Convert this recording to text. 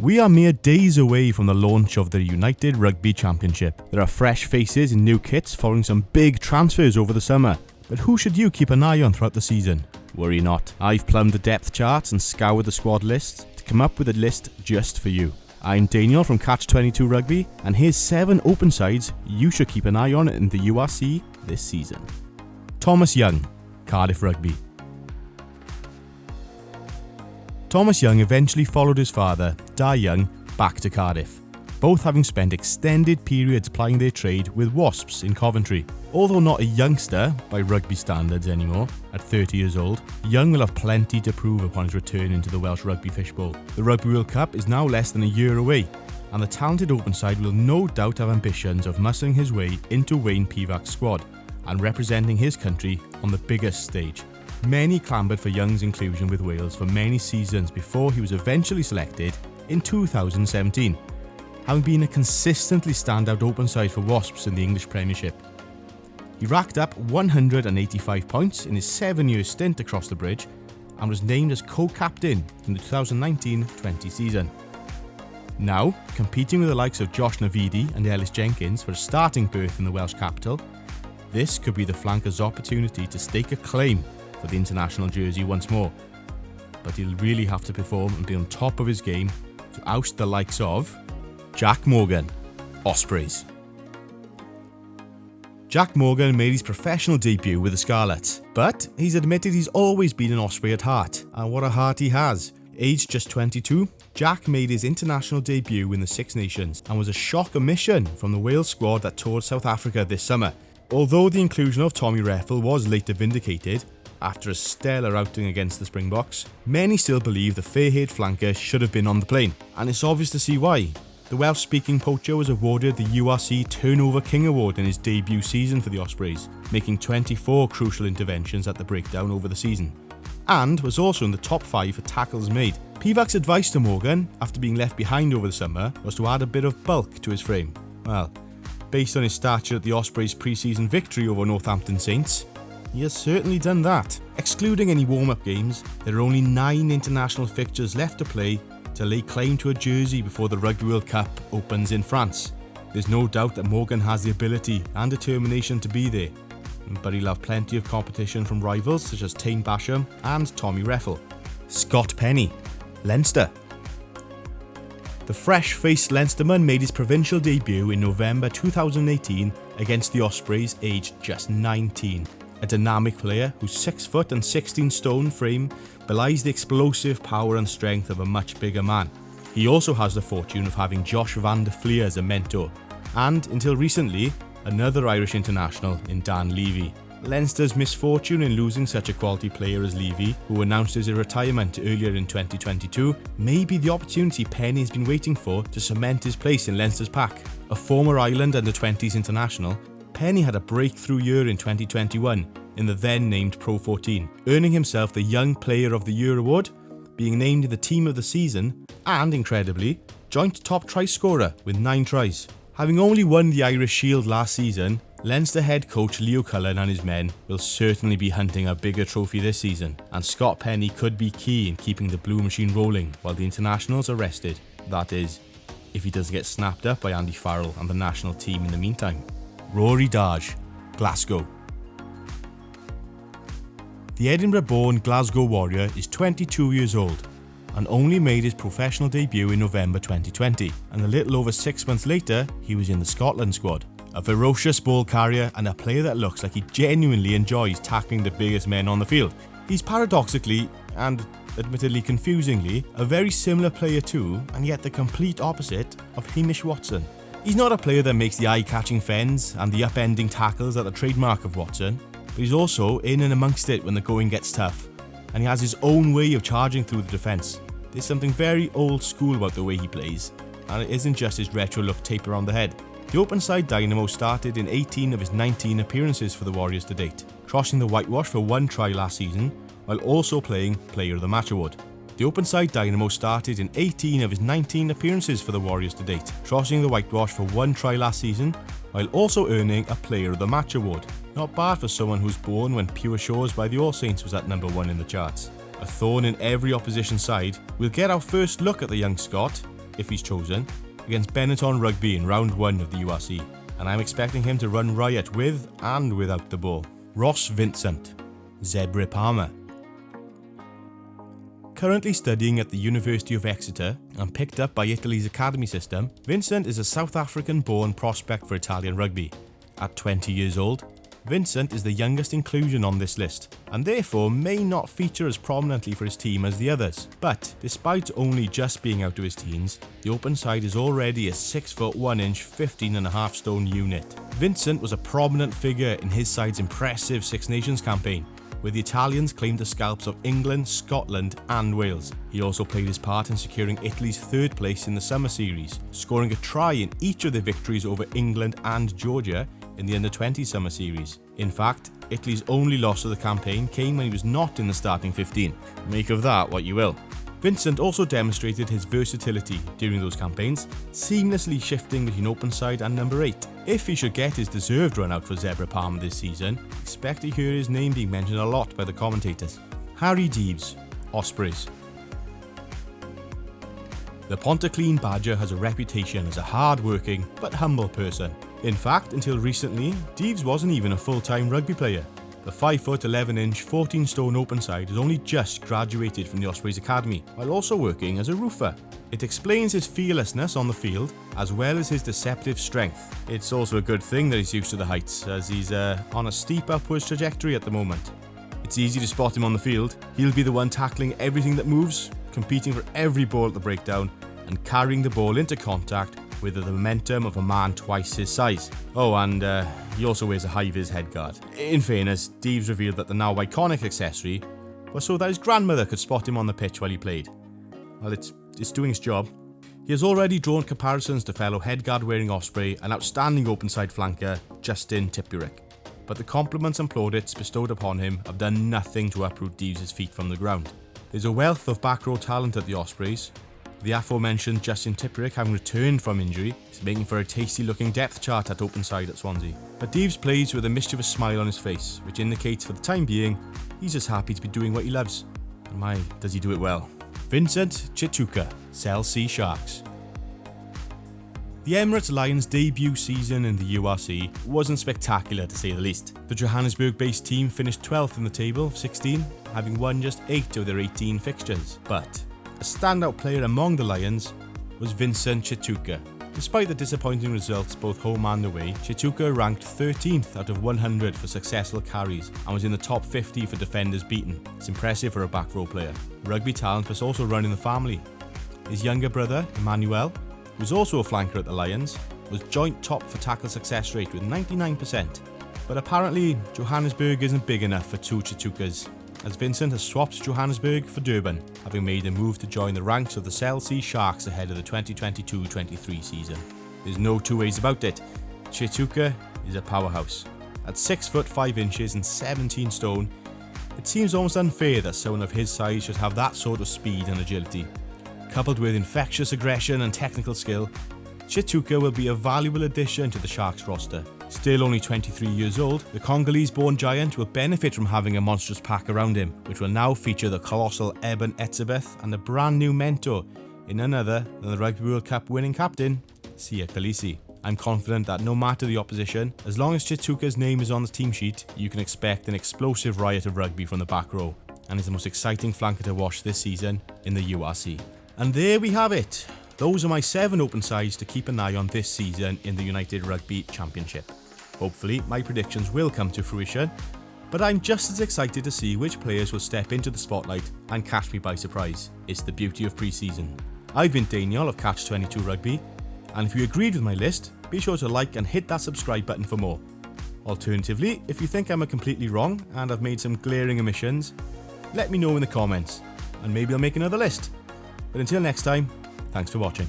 We are mere days away from the launch of the United Rugby Championship. There are fresh faces in new kits following some big transfers over the summer. But who should you keep an eye on throughout the season? Worry not, I've plumbed the depth charts and scoured the squad lists to come up with a list just for you. I'm Deiniol from Catch 22 Rugby, and here's 7 open sides you should keep an eye on in the URC this season. Thomas Young, Cardiff Rugby. Thomas Young eventually followed his father, Darge Young, back to Cardiff, both having spent extended periods plying their trade with Wasps in Coventry. Although not a youngster by rugby standards anymore, at 30 years old, Young will have plenty to prove upon his return into the Welsh Rugby fishbowl. The Rugby World Cup is now less than a year away, and the talented open side will no doubt have ambitions of muscling his way into Wayne Pivac's squad and representing his country on the biggest stage. Many clamoured for Young's inclusion with Wales for many seasons before he was eventually selected in 2017, having been a consistently standout open side for Wasps in the English Premiership. He racked up 185 points in his 7-year stint across the bridge and was named as co-captain in the 2019-20 season. Now, competing with the likes of Josh Navidi and Ellis Jenkins for a starting berth in the Welsh capital, this could be the flanker's opportunity to stake a claim for the international jersey once more. But he'll really have to perform and be on top of his game to oust the likes of Jac Morgan, Ospreys. Jac Morgan made his professional debut with the Scarlets, but he's admitted he's always been an Osprey at heart, and what a heart he has. Aged just 22, Jac made his international debut in the Six Nations and was a shock omission from the Wales squad that toured South Africa this summer. Although the inclusion of Tommy Reffell was later vindicated, after a stellar outing against the Springboks, many still believe the fair-haired flanker should have been on the plane, and it's obvious to see why. The Welsh-speaking poacher was awarded the URC Turnover King Award in his debut season for the Ospreys, making 24 crucial interventions at the breakdown over the season, and was also in the top 5 for tackles made. Pivac's advice to Morgan, after being left behind over the summer, was to add a bit of bulk to his frame. Well, based on his stature at the Ospreys' pre-season victory over Northampton Saints, he has certainly done that. Excluding any warm-up games, there are only 9 international fixtures left to play to lay claim to a jersey before the Rugby World Cup opens in France. There's no doubt that Morgan has the ability and determination to be there, but he'll have plenty of competition from rivals such as Tane Basham and Tommy Reffell. Scott Penny, Leinster. The fresh-faced Leinsterman made his provincial debut in November 2018 against the Ospreys, aged just 19. A dynamic player whose 6 foot and 16 stone frame belies the explosive power and strength of a much bigger man. He also has the fortune of having Josh van der Fleer as a mentor, and until recently, another Irish international in Dan Levy. Leinster's misfortune in losing such a quality player as Levy, who announced his retirement earlier in 2022, may be the opportunity Penny has been waiting for to cement his place in Leinster's pack. A former Ireland under-20s international, Penny had a breakthrough year in 2021 in the then-named Pro 14, earning himself the Young Player of the Year award, being named the Team of the Season, and, incredibly, joint top try scorer with 9 tries. Having only won the Irish Shield last season, Leinster head coach Leo Cullen and his men will certainly be hunting a bigger trophy this season, and Scott Penny could be key in keeping the blue machine rolling while the internationals are rested. That is, if he doesn't get snapped up by Andy Farrell and the national team in the meantime. Rory Darge, Glasgow. The Edinburgh-born Glasgow Warrior is 22 years old and only made his professional debut in November 2020, and a little over 6 months later, he was in the Scotland squad. A ferocious ball carrier and a player that looks like he genuinely enjoys tackling the biggest men on the field. He's paradoxically, and admittedly confusingly, a very similar player to, and yet the complete opposite, of Hamish Watson. He's not a player that makes the eye-catching fends and the upending tackles that are the trademark of Watson, but he's also in and amongst it when the going gets tough, and he has his own way of charging through the defence. There's something very old school about the way he plays, and it isn't just his retro look tape around the head. The openside Dynamo started in 18 of his 19 appearances for the Warriors to date, crossing the whitewash for 1 try last season, while also playing Player of the Match award. The openside Dynamo started in 18 of his 19 appearances for the Warriors to date, crossing the whitewash for 1 try last season, while also earning a Player of the Match award. Not bad for someone who's born when Pure Shores by the All Saints was at number 1 in the charts. A thorn in every opposition side, we'll get our first look at the young Scot if he's chosen, against Benetton Rugby in round 1 of the URC, and I'm expecting him to run riot with and without the ball. Ross Vincent, Zebra Palmer. Currently studying at the University of Exeter and picked up by Italy's academy system, Vincent is a South African-born prospect for Italian rugby. At 20 years old, Vincent is the youngest inclusion on this list, and therefore may not feature as prominently for his team as the others. But despite only just being out of his teens, the open side is already a 6'1", 15.5 stone unit. Vincent was a prominent figure in his side's impressive Six Nations campaign, where the Italians claimed the scalps of England, Scotland and Wales. He also played his part in securing Italy's 3rd place in the Summer Series, scoring a try in each of their victories over England and Georgia in the Under-20 Summer Series. In fact, Italy's only loss of the campaign came when he was not in the starting 15. Make of that what you will. Vincent also demonstrated his versatility during those campaigns, seamlessly shifting between openside and number 8. If he should get his deserved run out for Zebra Palmer this season, expect to hear his name being mentioned a lot by the commentators. Harry Deeves, Ospreys. The Pontyclean Badger has a reputation as a hard-working but humble person. In fact, until recently, Deeves wasn't even a full-time rugby player. The 5'11", 14 stone open side has only just graduated from the Ospreys Academy, while also working as a roofer. It explains his fearlessness on the field, as well as his deceptive strength. It's also a good thing that he's used to the heights, as he's on a steep upwards trajectory at the moment. It's easy to spot him on the field. He'll be the one tackling everything that moves, competing for every ball at the breakdown, and carrying the ball into contact with the momentum of a man twice his size. Oh, and he also wears a high-vis headguard. In fairness, Deeves revealed that the now iconic accessory was so that his grandmother could spot him on the pitch while he played. Well, it's doing its job. He has already drawn comparisons to fellow headguard-wearing Osprey and outstanding open-side flanker Justin Tipuric. But the compliments and plaudits bestowed upon him have done nothing to uproot Deeves' feet from the ground. There's a wealth of back row talent at the Ospreys. The aforementioned Justin Tipuric, having returned from injury, is making for a tasty-looking depth chart at openside at Swansea. But Deeves plays with a mischievous smile on his face, which indicates for the time being, he's just happy to be doing what he loves. And my, does he do it well. Vincent Chituka, Sea Sharks. The Emirates Lions' debut season in the URC wasn't spectacular to say the least. The Johannesburg-based team finished 12th in the table of 16, having won just 8 of their 18 fixtures. But a standout player among the Lions was Vincent Chituka. Despite the disappointing results both home and away, Tshituka ranked 13th out of 100 for successful carries and was in the top 50 for defenders beaten. It's impressive for a back row player. Rugby talent was also run in the family. His younger brother, Emmanuel, who was also a flanker at the Lions, was joint top for tackle success rate with 99%. But apparently, Johannesburg isn't big enough for two Tshitukas, as Vincent has swapped Johannesburg for Durban, having made a move to join the ranks of the Sea Sharks ahead of the 2022-23 season. There's no two ways about it. Tshituka is a powerhouse. At 6'5" and 17 stone, it seems almost unfair that someone of his size should have that sort of speed and agility. Coupled with infectious aggression and technical skill, Tshituka will be a valuable addition to the Sharks roster. Still only 23 years old, the Congolese-born giant will benefit from having a monstrous pack around him, which will now feature the colossal Eben Etzebeth and a brand new mentor in none other than the Rugby World Cup winning captain, Siya Kolisi. I'm confident that no matter the opposition, as long as Tshituka's name is on the team sheet, you can expect an explosive riot of rugby from the back row, and is the most exciting flanker to watch this season in the URC. And there we have it. Those are my 7 open sides to keep an eye on this season in the United Rugby Championship. Hopefully, my predictions will come to fruition, but I'm just as excited to see which players will step into the spotlight and catch me by surprise. It's the beauty of pre-season. I've been Deiniol of Catch22 Rugby, and if you agreed with my list, be sure to like and hit that subscribe button for more. Alternatively, if you think I'm completely wrong and I've made some glaring omissions, let me know in the comments, and maybe I'll make another list. But until next time, thanks for watching.